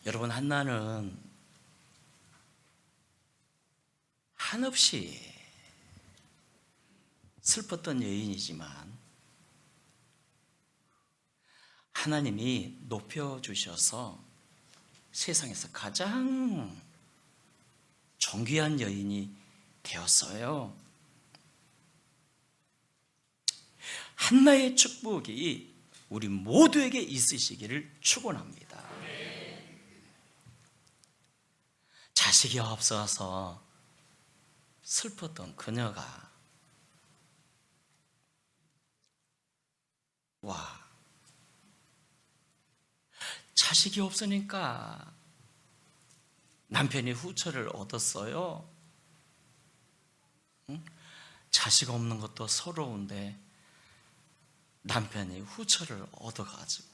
여러분, 한나는 한없이 슬펐던 여인이지만 하나님이 높여주셔서 세상에서 가장 존귀한 여인이 되었어요. 한나의 축복이 우리 모두에게 있으시기를 축원합니다. 자식이 없어서 슬펐던 그녀가 자식이 없으니까 남편이 후처를 얻었어요. 응? 자식 없는 것도 서러운데 남편이 후처를 얻어가지고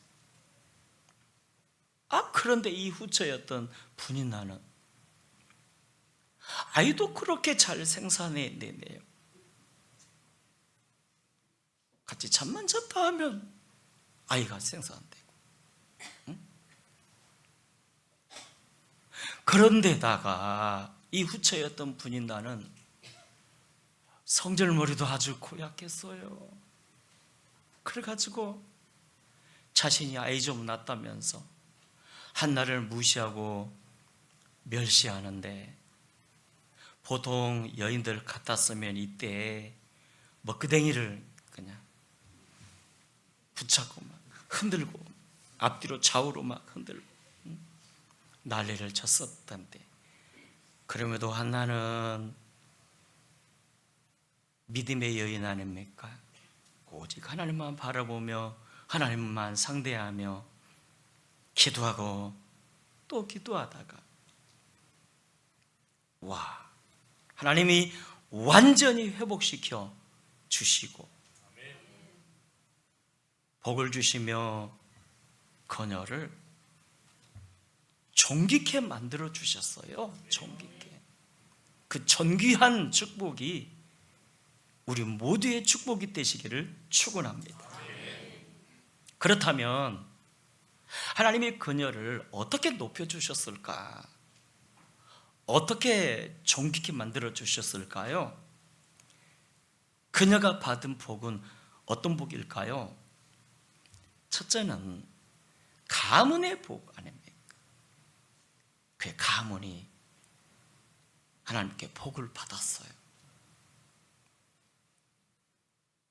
그런데 이 후처였던 분이 나는 아이도 그렇게 잘 생산해내네요. 같이 잠만 잤다 하면 아이가 생산되고, 응? 그런데다가 이 후처였던 분이 나는 성절머리도 아주 고약했어요. 그래가지고 자신이 아이 좀 낳았다면서 한나를 무시하고 멸시하는데, 보통 여인들 같았으면 이때 먹구덩이를 그냥 붙잡고 막 흔들고 앞뒤로 좌우로 막 흔들고 난리를 쳤었던데, 그럼에도 한나는 믿음의 여인 아닙니까? 오직 하나님만 바라보며 하나님만 상대하며 기도하고 또 기도하다가 하나님이 완전히 회복시켜 주시고 복을 주시며 그녀를 존귀케 만들어 주셨어요. 존귀케. 그 존귀한 축복이 우리 모두의 축복이 되시기를 축원합니다. 그렇다면 하나님이 그녀를 어떻게 높여주셨을까? 어떻게 존귀케 만들어 주셨을까요? 그녀가 받은 복은 어떤 복일까요? 첫째는 가문의 복 아닙니까? 그 가문이 하나님께 복을 받았어요.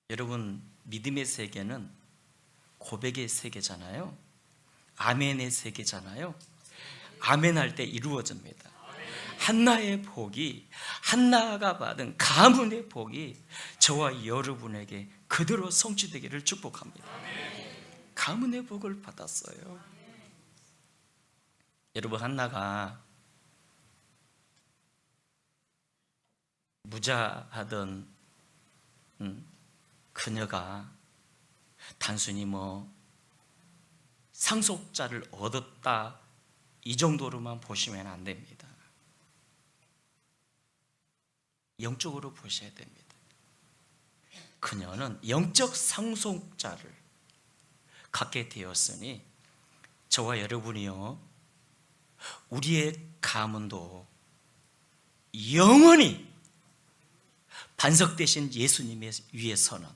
여러분, 믿음의 세계는 고백의 세계잖아요. 아멘의 세계잖아요. 아멘할 때 이루어집니다. 한나의 복이, 한나가 받은 가문의 복이 저와 여러분에게 그대로 성취되기를 축복합니다. 가문의 복을 받았어요. 여러분, 한나가 무자하던 그녀가 단순히 상속자를 얻었다 이 정도로만 보시면 안 됩니다. 영적으로 보셔야 됩니다. 그녀는 영적 상속자를 갖게 되었으니 저와 여러분이요, 우리의 가문도 영원히 반석되신 예수님의 위에서는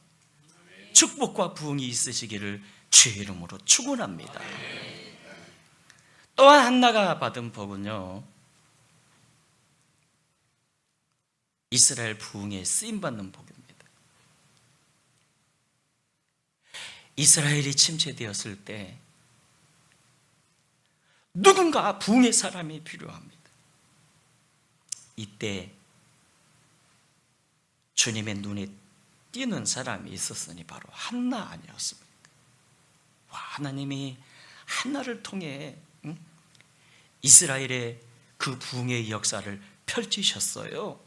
축복과 부흥이 있으시기를 주의 이름으로 축원합니다. 또한 한나가 받은 복은요, 이스라엘 부흥에 쓰임받는 복입니다. 이스라엘이 침체되었을 때 누군가 부흥의 사람이 필요합니다. 이때 주님의 눈에 띄는 사람이 있었으니 바로 한나 아니었습니까? 하나님이 한나를 통해 이스라엘의 그 부흥의 역사를 펼치셨어요.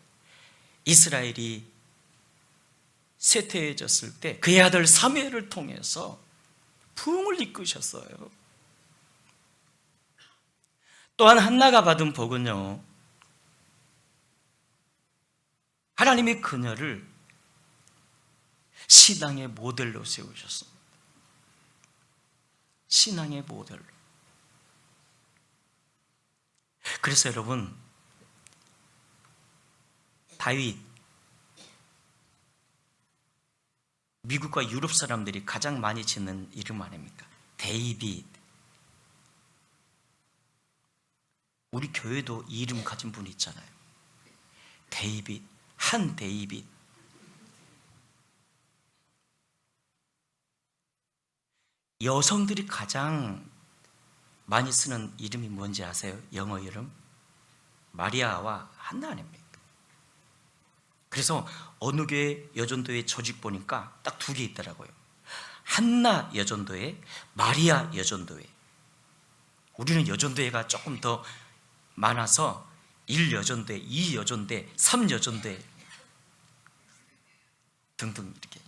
이스라엘이 쇠퇴해졌을 때 그의 아들 사무엘을 통해서 부흥을 이끄셨어요. 또한 한나가 받은 복은요, 하나님이 그녀를 신앙의 모델로 세우셨습니다. 신앙의 모델로. 그래서 여러분, 다윗, 미국과 유럽 사람들이 가장 많이 짓는 이름 아닙니까? 데이빗. 우리 교회도 이 이름 가진 분이 있잖아요. 데이빗, 한 데이빗. 여성들이 가장 많이 쓰는 이름이 뭔지 아세요? 영어 이름? 마리아와 한나 아닙니까? 그래서 어느 교회 여전도회 조직 보니까 딱 두 개 있더라고요. 한나 여전도회, 마리아 여전도회. 우리는 여전도회가 조금 더 많아서 1여전도회, 2여전도회, 3여전도회 등등 이렇게.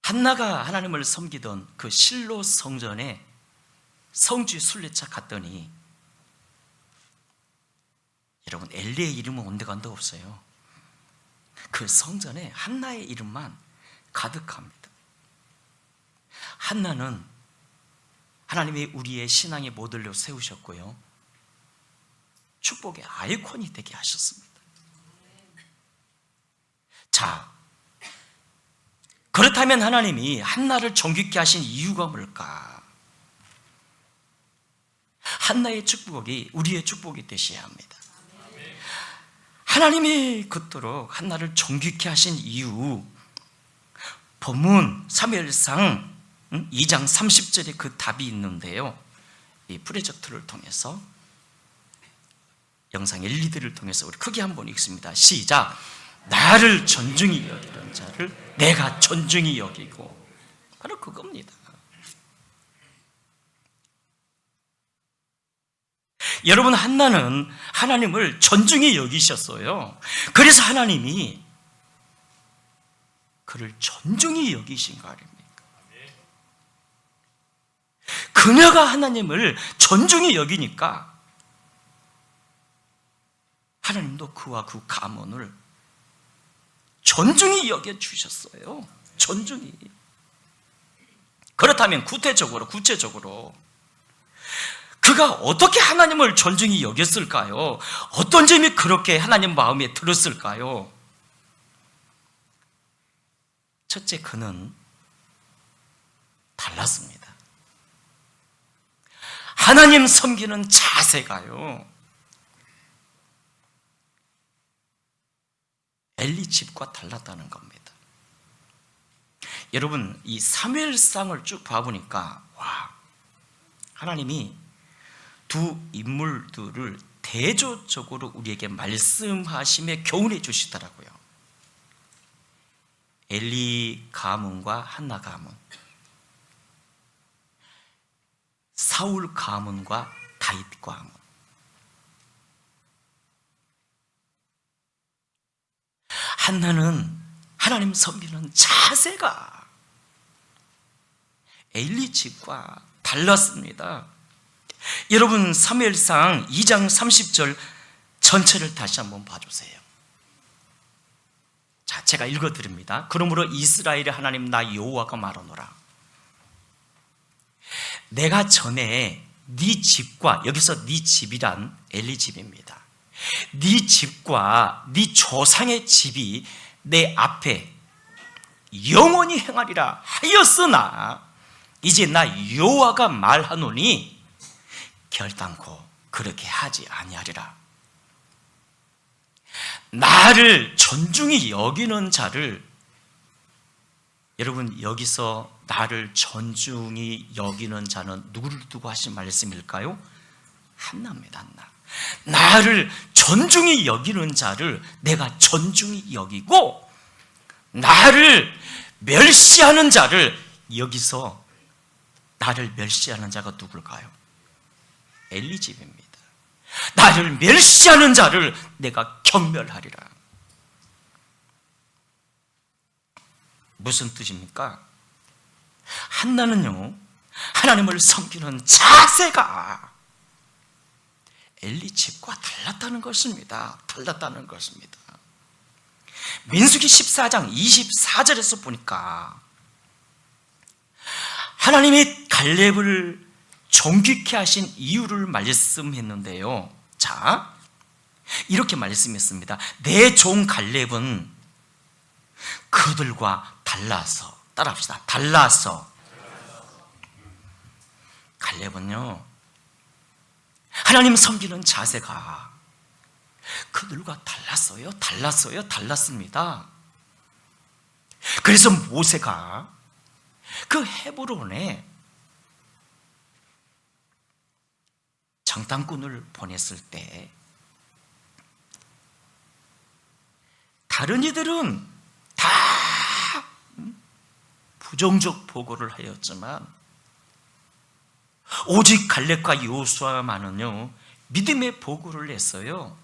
한나가 하나님을 섬기던 그 실로 성전에 성지 순례차 갔더니, 여러분, 엘리의 이름은 온데간데 없어요. 그 성전에 한나의 이름만 가득합니다. 한나는 하나님이 우리의 신앙의 모델로 세우셨고요, 축복의 아이콘이 되게 하셨습니다. 자, 그렇다면 하나님이 한나를 정직케 하신 이유가 뭘까? 한나의 축복이 우리의 축복이 되셔야 합니다. 하나님이 그토록 한나를 정직케 하신 이유, 본문 사무엘상 2장 30절에 그 답이 있는데요, 이 프로젝트를 통해서, 영상 LED를 통해서 우리 크게 한번 읽습니다. 시작. 나를 존중히 여기는 자를 내가 존중히 여기고. 바로 그겁니다. 여러분, 한나는 하나님을 존중히 여기셨어요. 그래서 하나님이 그를 존중히 여기신 거 아닙니까? 그녀가 하나님을 존중히 여기니까 하나님도 그와 그 가문을 존중히 여겨주셨어요. 존중히. 그렇다면 구체적으로 그가 어떻게 하나님을 존중히 여겼을까요? 어떤 점이 그렇게 하나님 마음에 들었을까요? 첫째, 그는 달랐습니다. 하나님 섬기는 자세가요, 엘리 집과 달랐다는 겁니다. 여러분, 이 사무엘상을 쭉 봐보니까, 와, 하나님이 두 인물들을 대조적으로 우리에게 말씀하심에 교훈해 주시더라고요. 엘리 가문과 한나 가문, 사울 가문과 다윗 가문. 한나는 하나님 섬기는 자세가 엘리 집과 달랐습니다. 여러분, 사무엘상 2장 30절 전체를 다시 한번 봐주세요. 자, 제가 읽어드립니다. 그러므로 이스라엘의 하나님 나 여호와가 말하노라. 내가 전에 네 집과, 여기서 네 집이란 엘리 집입니다. 네 집과 네 조상의 집이 내 앞에 영원히 행하리라 하였으나 이제 나 여호와가 말하노니 결단코 그렇게 하지 아니하리라. 나를 존중히 여기는 자를, 여러분, 여기서 나를 존중히 여기는 자는 누구를 두고 하신 말씀일까요? 한나입니다. 한나. 나를 존중히 여기는 자를 내가 존중히 여기고, 나를 멸시하는 자를, 여기서 나를 멸시하는 자가 누굴까요? 엘리 집입니다. 나를 멸시하는 자를 내가 경멸하리라. 무슨 뜻입니까? 한나는요, 하나님을 섬기는 자세가 엘리 집과 달랐다는 것입니다. 달랐다는 것입니다. 민수기 14장 24절에서 보니까 하나님이 갈렙을 존귀케 하신 이유를 말씀했는데요. 자, 이렇게 말씀했습니다. 내 종 갈렙은 그들과 달라서, 따라합시다. 달라서. 갈렙은요, 하나님 섬기는 자세가 그들과 달랐습니다. 그래서 모세가 그 헤브론에 정탐꾼을 보냈을 때 다른 이들은 다 부정적 보고를 하였지만 오직 갈렙과 여호수아만은요 믿음의 보고를 했어요.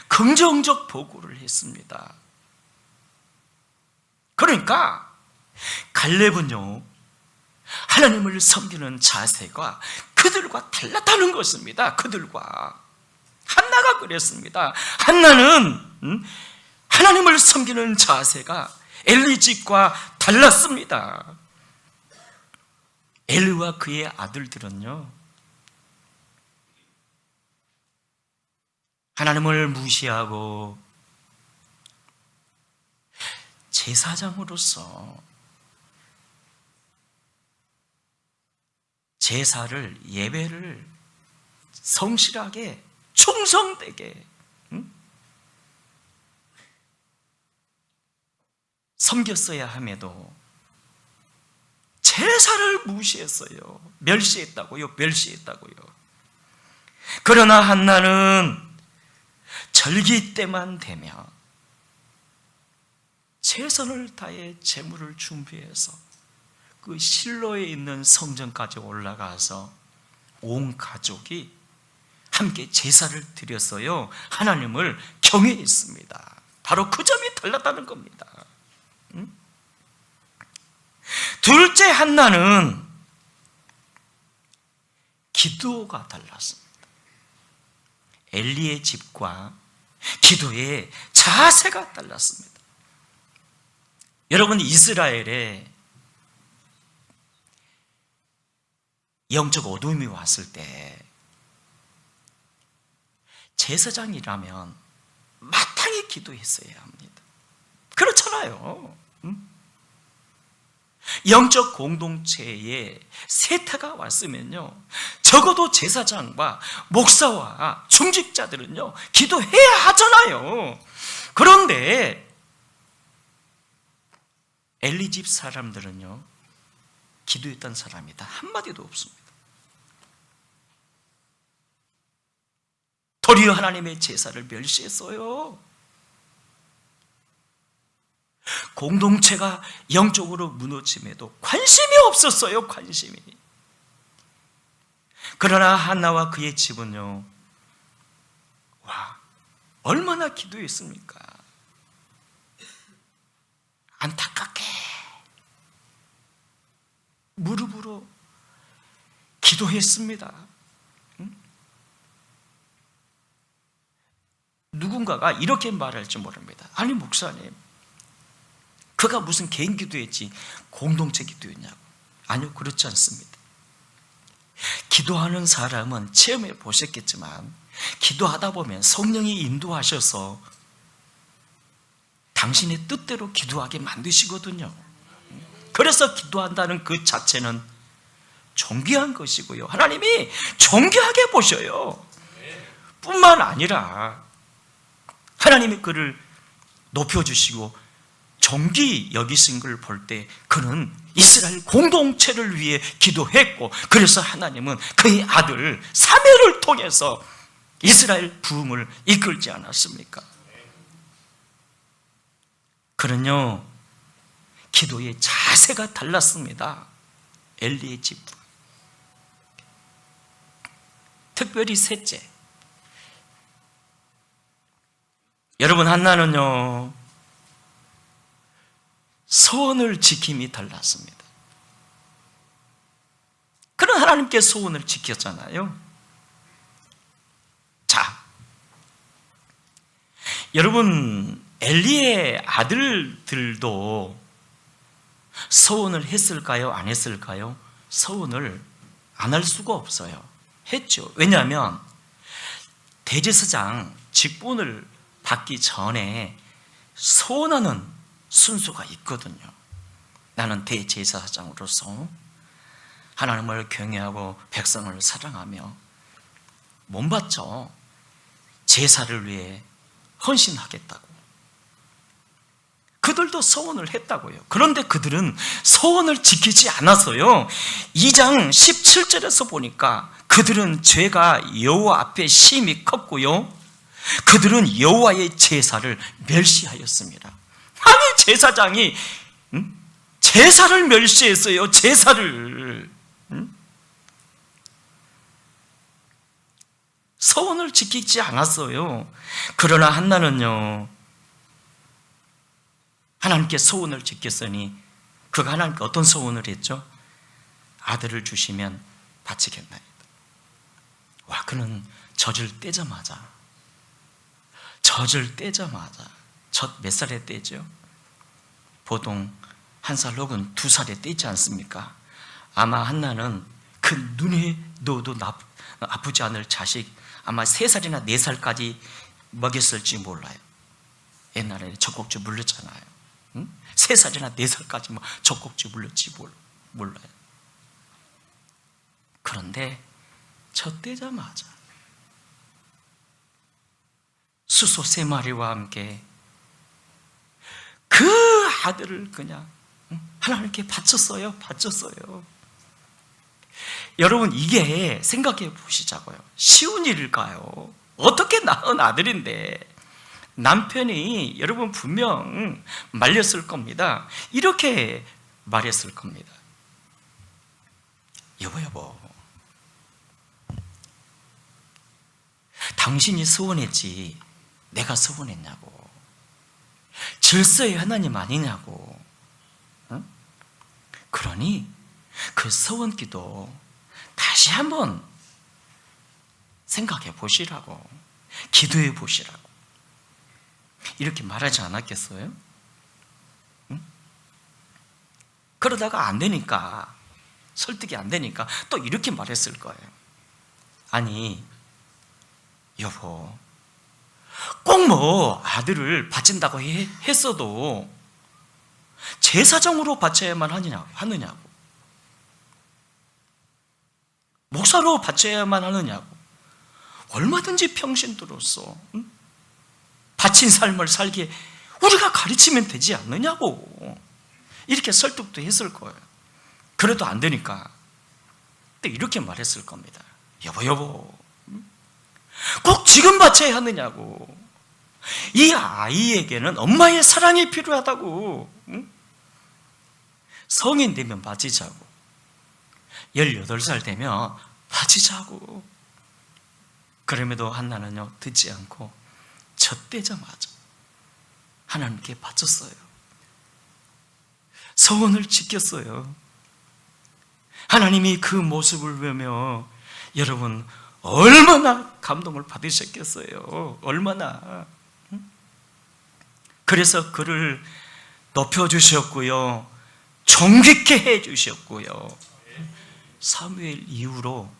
긍정적 보고를 했습니다. 그러니까 갈렙은요 하나님을 섬기는 자세가 그들과 달랐다는 것입니다. 그들과 한나가 그랬습니다. 한나는 하나님을 섬기는 자세가 엘리집과 달랐습니다. 엘리와 그의 아들들은요 하나님을 무시하고 제사장으로서 제사를, 예배를 성실하게 충성되게 섬겼어야 함에도 제사를 무시했어요. 멸시했다고요. 그러나 한나는 절기 때만 되면 최선을 다해 제물을 준비해서 그 실로에 있는 성전까지 올라가서 온 가족이 함께 제사를 드렸어요. 하나님을 경외했습니다. 바로 그 점이 달랐다는 겁니다. 둘째 한나는 기도가 달랐습니다. 엘리의 집과 기도의 자세가 달랐습니다. 여러분, 이스라엘에 영적 어둠이 왔을 때 제사장이라면 마땅히 기도했어야 합니다. 그렇잖아요. 영적 공동체에 세태가 왔으면요 적어도 제사장과 목사와 중직자들은요 기도해야 하잖아요. 그런데 엘리 집 사람들은요 기도했던 사람이 단 한마디도 없습니다. 도리어 하나님의 제사를 멸시했어요. 공동체가 영적으로 무너짐에도 관심이 없었어요. 관심이. 그러나 한나와 그의 집은요 와, 얼마나 기도했습니까? 안타깝게 무릎으로 기도했습니다. 누군가가 이렇게 말할지 모릅니다. 아니 목사님, 그가 무슨 개인 기도했지 공동체 기도였냐고. 아니요, 그렇지 않습니다. 기도하는 사람은 체험해 보셨겠지만 기도하다 보면 성령이 인도하셔서 당신의 뜻대로 기도하게 만드시거든요. 그래서 기도한다는 그 자체는 존귀한 것이고요, 하나님이 존귀하게 보셔요. 뿐만 아니라 하나님이 그를 높여주시고 존귀 여기신 걸 볼 때 그는 이스라엘 공동체를 위해 기도했고, 그래서 하나님은 그의 아들 사무엘을 통해서 이스라엘 부흥을 이끌지 않았습니까? 그는요 기도의 자세가 달랐습니다. 엘리의 집과. 특별히 셋째, 여러분, 한나는요 소원을 지킴이 달랐습니다. 그런 하나님께 소원을 지켰잖아요. 자, 여러분, 엘리의 아들들도 소원을 했을까요? 안 했을까요? 소원을 안 할 수가 없어요. 했죠. 왜냐하면 대제사장 직분을 받기 전에 소원하는 순서가 있거든요. 나는 대제사장으로서 하나님을 경외하고 백성을 사랑하며 몸바쳐 제사를 위해 헌신하겠다고. 그들도 소원을 했다고요. 그런데 그들은 소원을 지키지 않았어요. 2장 17절에서 보니까 그들은 죄가 여호와 앞에 심히 컸고요, 그들은 여호와의 제사를 멸시하였습니다. 아니, 제사장이 제사를 멸시했어요. 제사를. 소원을 지키지 않았어요. 그러나 한나는요, 하나님께 소원을 지켰으니 그가 하나님께 어떤 소원을 했죠? 아들을 주시면 바치겠나이다. 와, 그는 젖을 떼자마자 젖 몇 살에 떼죠? 보통 1살 혹은 2살에 떼지 않습니까? 아마 한나는 그 눈에 넣어도 아프지 않을 자식 아마 3살이나 4살까지 먹였을지 몰라요. 옛날에 젖꼭지 물렸잖아요. 3살이나 4살까지 젖꼭지 물렸지 몰라요. 그런데 젖 떼자마자 수소 3마리와 함께 그 아들을 그냥 하나님께 바쳤어요. 여러분, 이게 생각해 보시자고요. 쉬운 일일까요? 어떻게 낳은 아들인데 남편이 여러분 분명 말렸을 겁니다. 이렇게 말했을 겁니다. 여보, 당신이 소원했지 내가 소원했냐고. 질서의 하나님 아니냐고. 그러니 그 소원기도 다시 한번 생각해 보시라고, 기도해 보시라고 이렇게 말하지 않았겠어요? 그러다가 안 되니까, 설득이 안 되니까 또 이렇게 말했을 거예요. 아니 여보, 꼭 아들을 바친다고 했어도 제사장으로 바쳐야만 하느냐고, 목사로 바쳐야만 하느냐고, 얼마든지 평신도로서 바친 삶을 살기에 우리가 가르치면 되지 않느냐고, 이렇게 설득도 했을 거예요. 그래도 안 되니까 또 이렇게 말했을 겁니다. 여보, 꼭 지금 바쳐야 하느냐고. 이 아이에게는 엄마의 사랑이 필요하다고. 성인 되면 바치자고, 18살 되면 바치자고. 그럼에도 한나는요, 듣지 않고 젖대자마자 하나님께 바쳤어요. 소원을 지켰어요. 하나님이 그 모습을 보며 여러분 얼마나 감동을 받으셨겠어요. 얼마나. 그래서 그를 높여주셨고요, 존귀케 해주셨고요, 사무엘 이후로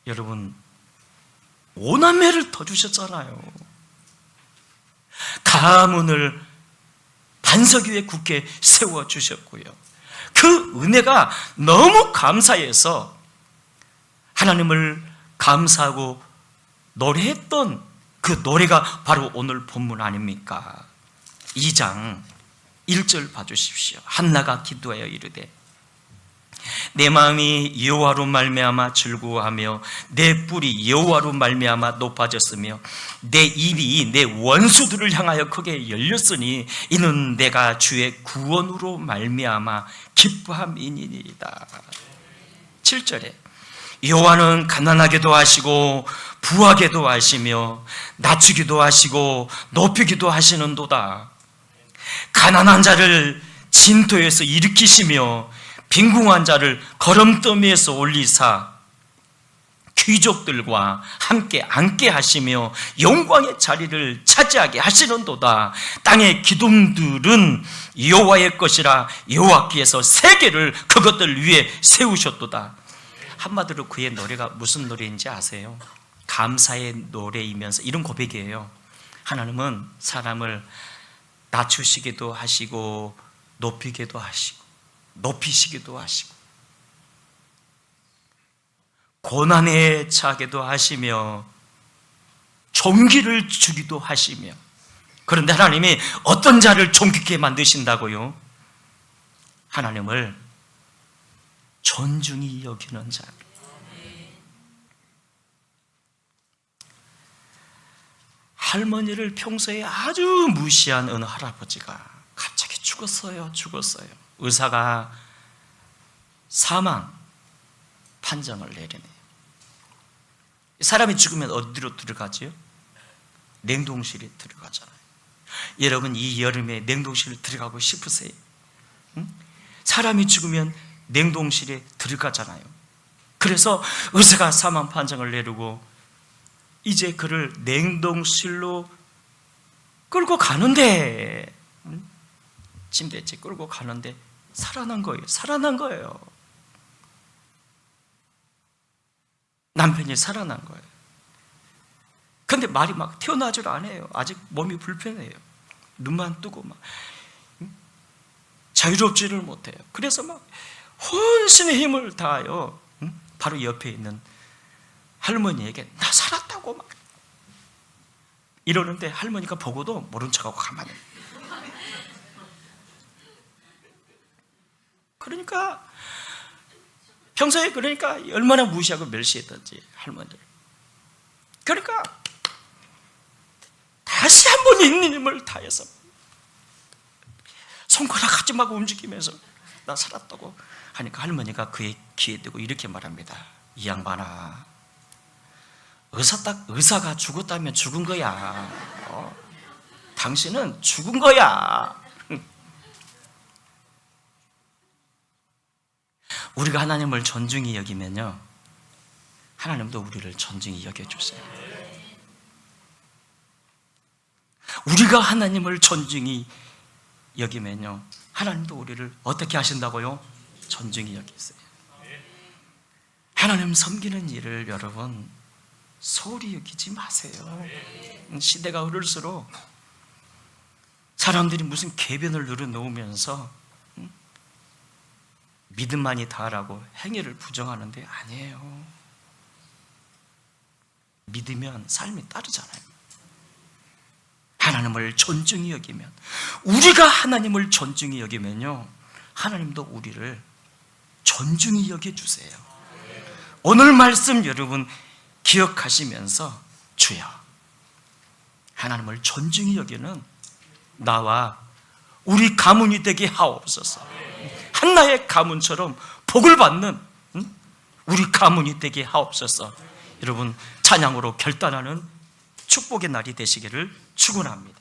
여러분 5남매를 더 주셨잖아요. 가문을 반석 위에 굳게 세워주셨고요. 그 은혜가 너무 감사해서 하나님을 감사하고 노래했던 그 노래가 바로 오늘 본문 아닙니까? 2장 1절 봐주십시오. 한나가 기도하여 이르되 내 마음이 여호와로 말미암아 즐거워하며 내 뿔이 여호와로 말미암아 높아졌으며 내 입이 내 원수들을 향하여 크게 열렸으니 이는 내가 주의 구원으로 말미암아 기뻐함이니이다. 7절에 여호와는 가난하게도 하시고 부하게도 하시며 낮추기도 하시고 높이기도 하시는도다. 가난한 자를 진토에서 일으키시며 빈궁한 자를 거름더미에서 올리사 귀족들과 함께 앉게 하시며 영광의 자리를 차지하게 하시는도다. 땅의 기둥들은 여호와의 것이라 여호와께서 세계를 그것들 위에 세우셨도다. 한마디로 그의 노래가 무슨 노래인지 아세요? 감사의 노래이면서 이런 고백이에요. 하나님은 사람을 낮추시기도 하시고 높이기도 하시고 높이시기도 하시고 고난에 처하게도 하시며 존귀를 주기도 하시며, 그런데 하나님이 어떤 자를 존귀케 만드신다고요? 하나님을 존중히 여기는 자. 할머니를 평소에 아주 무시한 어느 할아버지가 갑자기 죽었어요. 의사가 사망 판정을 내리네요. 사람이 죽으면 어디로 들어가지요? 냉동실에 들어가잖아요. 여러분, 이 여름에 냉동실에 들어가고 싶으세요? 응? 사람이 죽으면 냉동실에 들어가잖아요. 그래서 의사가 사망 판정을 내리고 이제 그를 냉동실로 끌고 가는데, 침대째 끌고 가는데 살아난 거예요. 남편이 살아난 거예요. 근데 말이 막 튀어나오질 않아요. 아직 몸이 불편해요. 눈만 뜨고 막 자유롭지를 못해요. 그래서 막 혼신의 힘을 다하여 바로 옆에 있는 할머니에게 나 살았다고 막 이러는데, 할머니가 보고도 모른 척하고 가만히. 그러니까 평소에 얼마나 무시하고 멸시했던지 할머니를. 그러니까 다시 한번 있는 힘을 다해서 손가락 하지 말고 움직이면서 나 살았다고 하니까 할머니가 그의 귀에 대고 이렇게 말합니다. 이 양반아, 의사가 죽었다면 죽은 거야. 당신은 죽은 거야. 우리가 하나님을 존중히 여기면요, 하나님도 우리를 존중히 여겨주세요. 우리가 하나님을 존중히 여기면요, 하나님도 우리를 어떻게 하신다고요? 존중히 여기세요. 하나님 섬기는 일을 여러분 소홀히 여기지 마세요. 시대가 흐를수록 사람들이 무슨 궤변을 늘어놓으면서 믿음만이 다라고 행위를 부정하는데 아니에요. 믿으면 삶이 따르잖아요. 하나님을 존중히 여기면, 우리가 하나님을 존중히 여기면요, 하나님도 우리를 존중히 여겨주세요. 오늘 말씀 여러분 기억하시면서 주여, 하나님을 존중히 여기는 나와 우리 가문이 되게 하옵소서. 한나의 가문처럼 복을 받는 우리 가문이 되게 하옵소서. 여러분, 찬양으로 결단하는 축복의 날이 되시기를 축원합니다.